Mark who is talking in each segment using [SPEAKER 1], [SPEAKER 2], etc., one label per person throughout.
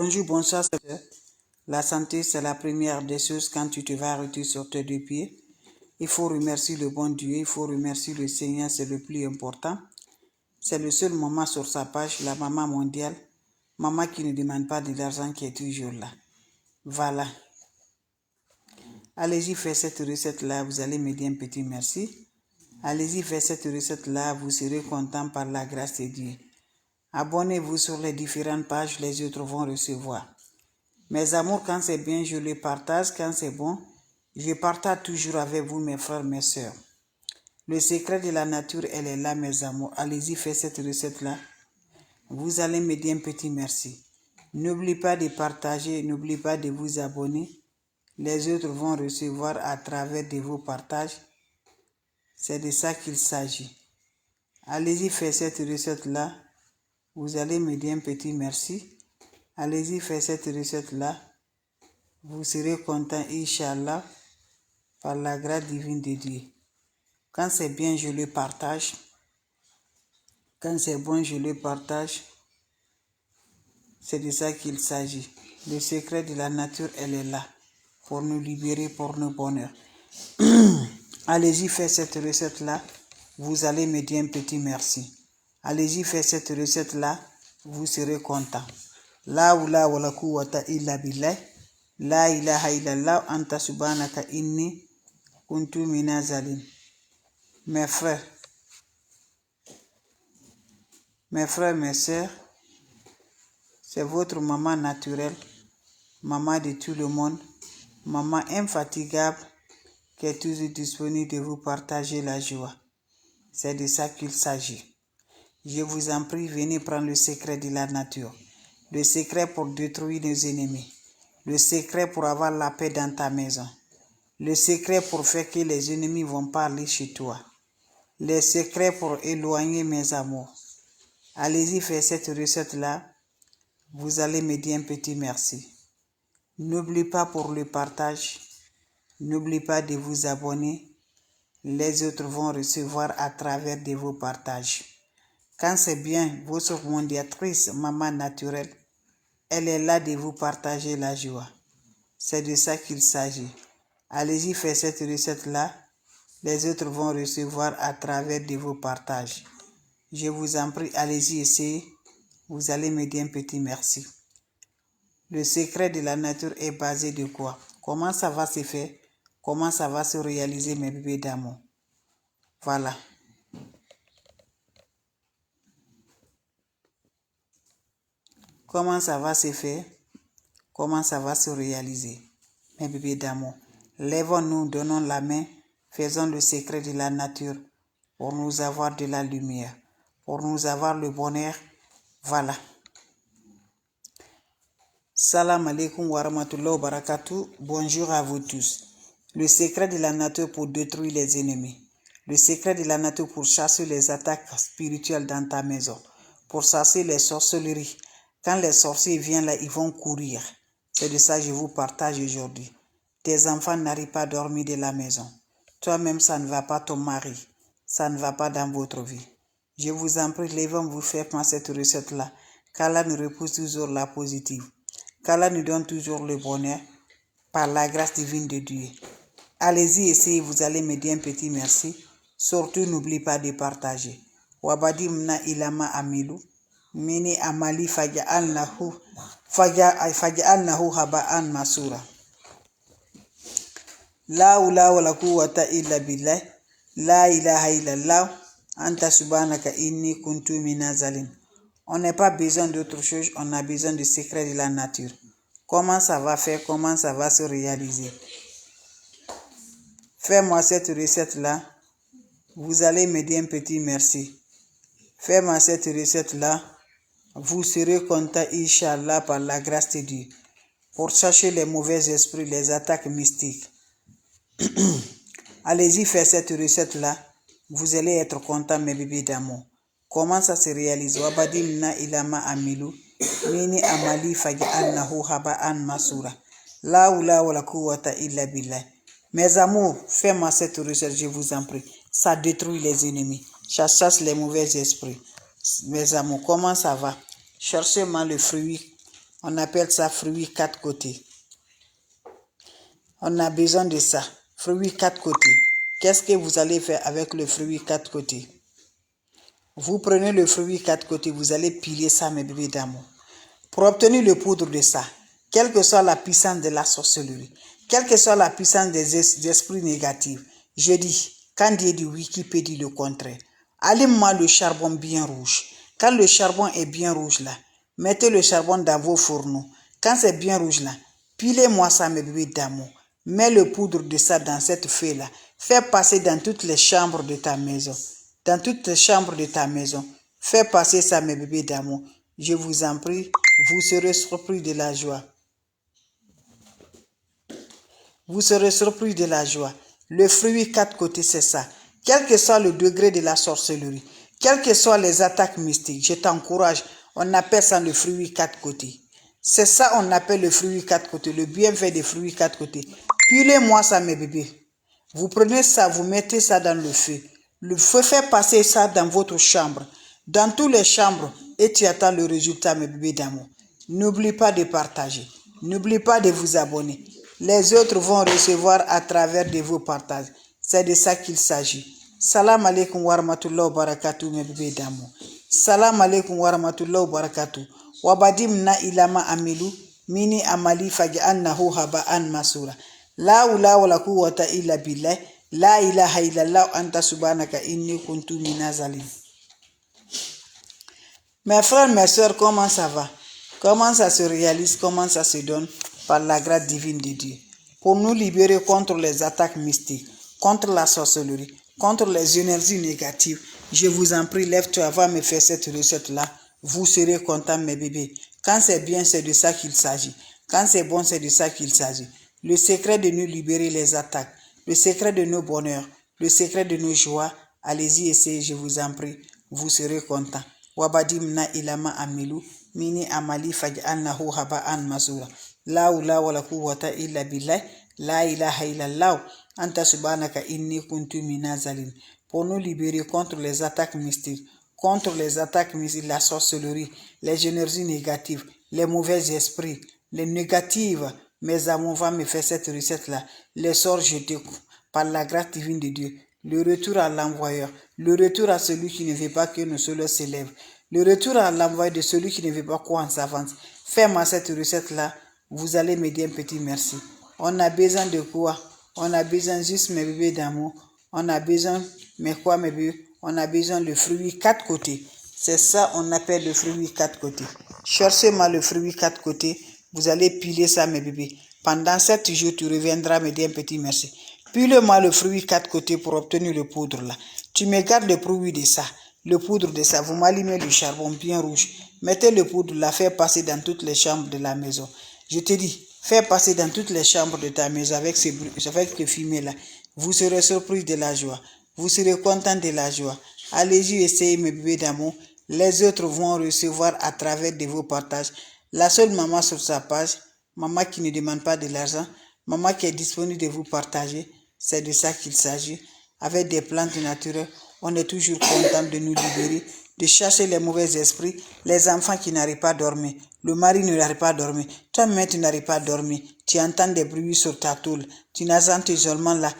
[SPEAKER 1] Bonjour, bonsoir. La santé, c'est la première des choses quand tu te vas arrêter sur tes deux pieds. Il faut remercier le bon Dieu, il faut remercier le Seigneur, c'est le plus important. C'est le seul moment sur sa page, la maman mondiale, maman qui ne demande pas de l'argent qui est toujours là. Voilà. Allez-y, faites cette recette-là, vous allez me dire un petit merci. Allez-y, faites cette recette-là, vous serez content par la grâce de Dieu. Abonnez-vous sur les différentes pages, les autres vont recevoir. Mes amours, quand c'est bien, je les partage. Quand c'est bon, je partage toujours avec vous, mes frères, mes sœurs. Le secret de la nature, elle est là, mes amours. Allez-y, faites cette recette-là. Vous allez me dire un petit merci. N'oubliez pas de partager, n'oubliez pas de vous abonner. Les autres vont recevoir à travers de vos partages. C'est de ça qu'il s'agit. Allez-y, faites cette recette-là. Vous allez me dire un petit merci. Allez-y, faites cette recette-là. Vous serez content, Inch'Allah, par la grâce divine de Dieu. Quand c'est bien, je le partage. Quand c'est bon, je le partage. C'est de ça qu'il s'agit. Le secret de la nature, elle est là, pour nous libérer, pour nos bonheurs. Allez-y, faites cette recette-là. Vous allez me dire un petit merci. Allez-y, faites cette recette-là. Vous serez content. La oula wala quwwata illa billah. La ilaha illallah anta subhanaka inni kuntu minaz zalim. Mes frères, mes sœurs, c'est votre maman naturelle, maman de tout le monde, maman infatigable qui est toujours disponible de vous partager la joie. C'est de ça qu'il s'agit. Je vous en prie, venez prendre le secret de la nature, le secret pour détruire nos ennemis, le secret pour avoir la paix dans ta maison, le secret pour faire que les ennemis vont pas aller chez toi, le secret pour éloigner mes amours. Allez-y, faites cette recette-là. Vous allez me dire un petit merci. N'oubliez pas pour le partage. N'oubliez pas de vous abonner. Les autres vont recevoir à travers de vos partages. Quand c'est bien, votre mondiatrice, maman naturelle, elle est là de vous partager la joie. C'est de ça qu'il s'agit. Allez-y, faites cette recette-là. Les autres vont recevoir à travers de vos partages. Je vous en prie, allez-y, essayez. Vous allez me dire un petit merci. Le secret de la nature est basé de quoi? Comment ça va se faire? Comment ça va se réaliser, mes bébés d'amour? Voilà. Comment ça va se faire? Comment ça va se réaliser, mes bébés d'amour? Lèvons-nous, donnons la main, faisons le secret de la nature pour nous avoir de la lumière, pour nous avoir le bonheur. Voilà. Salam alaikum wa rahmatullahi wa barakatuh. Bonjour à vous tous. Le secret de la nature pour détruire les ennemis. Le secret de la nature pour chasser les attaques spirituelles dans ta maison. Pour chasser les sorcelleries. Quand les sorciers viennent là, ils vont courir. C'est de ça que je vous partage aujourd'hui. Tes enfants n'arrivent pas à dormir de la maison. Toi-même, ça ne va pas, ton mari. Ça ne va pas dans votre vie. Je vous en prie, levons-vous faire cette recette-là. Qu'Allah nous repousse toujours la positive. Qu'Allah nous donne toujours le bonheur par la grâce divine de Dieu. Allez-y, essayez, vous allez me dire un petit merci. Surtout, n'oubliez pas de partager. Wabadimna ilama amilu. Mini amali faja'alnahu haba'an masura. La ula wala quwwata illa billah. La ilaha illallah. Anta subhanaka inni kuntu minaz zalim. On n'a pas besoin d'autre chose, on a besoin du secret de la nature. Comment ça va faire, comment ça va se réaliser? Fais-moi cette recette-là, vous allez me dire un petit merci. Fais-moi cette recette-là, vous serez content, Inch'Allah, par la grâce de Dieu, pour chercher les mauvais esprits, les attaques mystiques. Allez-y, faites cette recette-là, vous allez être content, mes bébés d'amour. Comment ça se réalise? Wabadimna ilama amilu. Mini amali faja'alnahu haba'an masura. La oula wala quwwata illa billah. Mes amours, faites-moi cette recette, je vous en prie. Ça détruit les ennemis. Ça chasse les mauvais esprits. Mes amours, comment ça va? Cherchez-moi le fruit On appelle ça fruit 4 côtés. On a besoin de ça. Fruit 4 côtés. Qu'est-ce que vous allez faire avec le fruit 4 côtés? Vous prenez le fruit 4 côtés, vous allez piler ça, mes bébés d'amour. Pour obtenir le poudre de ça, quelle que soit la puissance de la sorcellerie, quelle que soit la puissance des esprits négatifs, je dis, quand Dieu dit oui, qui peut dire le contraire? Allumez-moi le charbon bien rouge. Quand le charbon est bien rouge là, mettez le charbon dans vos fourneaux. Quand c'est bien rouge là, pilez-moi ça, mes bébés d'amour. Mets le poudre de ça dans cette feuille là. Fais passer dans toutes les chambres de ta maison. Dans toutes les chambres de ta maison. Fais passer ça, mes bébés d'amour. Je vous en prie, vous serez surpris de la joie. Vous serez surpris de la joie. Le fruit 4 côtés, c'est ça. Quel que soit le degré de la sorcellerie, quelles que soient les attaques mystiques, je t'encourage. On appelle ça le fruit 4 côtés. C'est ça on appelle le fruit 4 côtés, le bienfait des fruits 4 côtés. Pilez-moi ça, mes bébés. Vous prenez ça, vous mettez ça dans le feu. Le feu fait passer ça dans votre chambre. Dans toutes les chambres, et tu attends le résultat, mes bébés d'amour. N'oublie pas de partager. N'oublie pas de vous abonner. Les autres vont recevoir à travers de vos partages. C'est de ça qu'il s'agit. Salam alaikum wa rahmatullahi wa barakatuh, mes bébés d'amour. Salam alaikum wa rahmatullahi wa barakatuh. Wabadim na ilama amilu, mini amali faj'annahu haba'an masura. La hawla wala quwwata illa billah. La ilaha illallah anta subhanaka inni kuntu minaz zalim. Mes frères, mes soeurs, comment ça va? Comment ça se réalise? Comment ça se donne? Par la grâce divine de Dieu. Pour nous libérer contre les attaques mystiques, contre la sorcellerie, contre les énergies négatives, je vous en prie, lève-toi avant de me faire cette recette-là. Vous serez contents, mes bébés. Quand c'est bien, c'est de ça qu'il s'agit. Quand c'est bon, c'est de ça qu'il s'agit. Le secret de nous libérer les attaques, le secret de nos bonheurs, le secret de nos joies, allez-y, essayez, je vous en prie. Vous serez contents. Wabadim na ilama amilu, mini amali faj'annahu haba'an masura. La hawla wala quwwata illa billah. La ilaha illallah anta subhanaka inni kuntu minaz zalim. Pour nous libérer contre les attaques mystiques, contre les attaques mystiques, la sorcellerie, les énergies négatives, les mauvais esprits, les négatives. Mes amours, va me faire cette recette-là. Les sorts, je découvre par la grâce divine de Dieu. Le retour à l'envoyeur, le retour à celui qui ne veut pas que nos soleils s'élèvent, le retour à l'envoyeur de celui qui ne veut pas qu'on s'avance. Fais-moi cette recette-là, vous allez me dire un petit merci. On a besoin de quoi? On a besoin juste, mes bébés d'amour. On a besoin, mais quoi, mes bébés? On a besoin le fruit 4 côtés. C'est ça on appelle le fruit 4 côtés. Cherchez-moi le fruit 4 côtés. Vous allez piler ça, mes bébés. Pendant 7 jours, tu reviendras me dire un petit merci. Pile-moi le fruit 4 côtés pour obtenir le poudre là. Tu me gardes le produit de ça. Le poudre de ça. Vous m'allumez le charbon bien rouge. Mettez le poudre là. Faites passer dans toutes les chambres de la maison. Je te dis, fais passer dans toutes les chambres de ta maison avec le fumier là. Vous serez surpris de la joie. Vous serez content de la joie. Allez-y, essayez, mes bébés d'amour. Les autres vont recevoir à travers de vos partages. La seule maman sur sa page, maman qui ne demande pas de l'argent, maman qui est disponible de vous partager, c'est de ça qu'il s'agit. Avec des plantes naturelles, on est toujours content de nous libérer, de chercher les mauvais esprits, les enfants qui n'arrivent pas à dormir, le mari n'arrive pas à dormir, toi-même tu n'arrives pas à dormir, tu entends des bruits sur ta tôle, tu n'entends isolement là,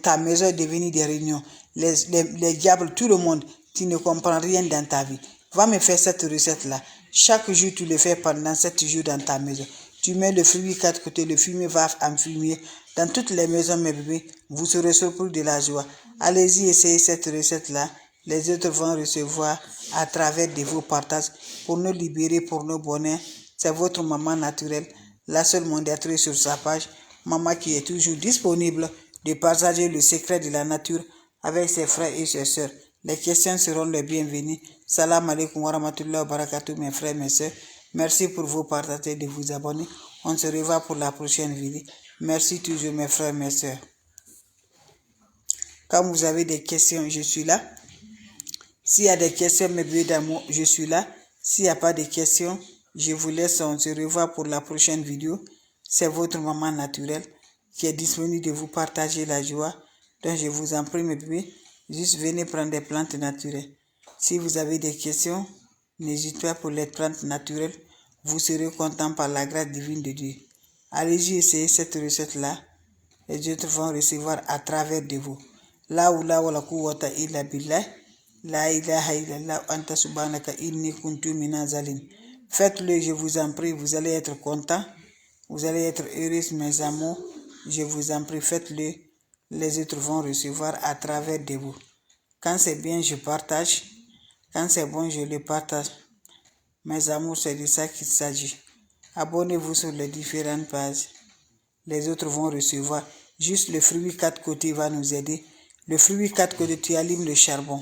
[SPEAKER 1] ta maison est devenue des réunions, les diables, tout le monde, tu ne comprends rien dans ta vie. Va me faire cette recette-là. Chaque jour, tu le fais pendant 7 jours dans ta maison. Tu mets le fruit 4 côtés, le fumier va enfumer. Dans toutes les maisons, mes bébés, vous serez surpris de la joie. Allez-y, essayez cette recette-là. Les autres vont recevoir à travers de vos partages pour nous libérer, pour nos bonheurs. C'est votre maman naturelle, la seule mondiatrice sur sa page. Maman qui est toujours disponible de partager le secret de la nature avec ses frères et ses sœurs. Les questions seront les bienvenues. Salam alaikum wa rahmatullahi wa barakatuh, mes frères, mes sœurs. Merci pour vos partages et de vous abonner. On se revoit pour la prochaine vidéo. Merci toujours, mes frères, mes sœurs. Quand vous avez des questions, je suis là. S'il y a des questions, mes bébés d'amour, je suis là. S'il n'y a pas de questions, je vous laisse. On se revoit pour la prochaine vidéo. C'est votre maman naturelle qui est disponible de vous partager la joie. Donc, je vous en prie, mes bébés, juste venez prendre des plantes naturelles. Si vous avez des questions, n'hésitez pas pour les plantes naturelles. vous serez content par la grâce divine de Dieu. Allez-y essayer cette recette-là. Les autres vont recevoir à travers de vous. La oula wala quwwata illa billah. La ilaha illallah anta subhanaka inni kuntu minaz zalim. Faites-le, je vous en prie, vous allez être content. Vous allez être heureux, mes amours. Je vous en prie, faites-le. Les autres vont recevoir à travers de vous. Quand c'est bien, je partage. Quand c'est bon, je le partage. Mes amours, c'est de ça qu'il s'agit. Abonnez-vous sur les différentes pages. Les autres vont recevoir. Juste le fruit 4 côtés va nous aider. Le fruit 4 côtés, tu allumes le charbon.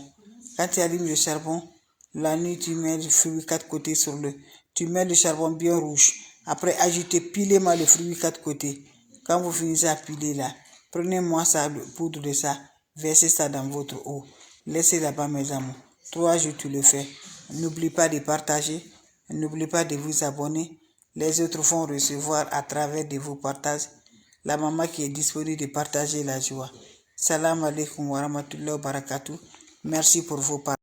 [SPEAKER 1] Quand tu allumes le charbon, la nuit, tu mets le fruit 4 côtés sur le... Tu mets le charbon bien rouge. Après, ajoutez, pilez-moi le fruit 4 côtés. Quand vous finissez à piler là, prenez-moi ça, le poudre de ça, versez ça dans votre eau. Laissez là-bas, mes amours. 3 jours, tu le fais. N'oublie pas de partager. N'oublie pas de vous abonner. Les autres vont recevoir à travers de vos partages. La maman qui est disponible de partager la joie. Salam alaikum wa rahmatullahi wa barakatuh. Merci pour vos partages.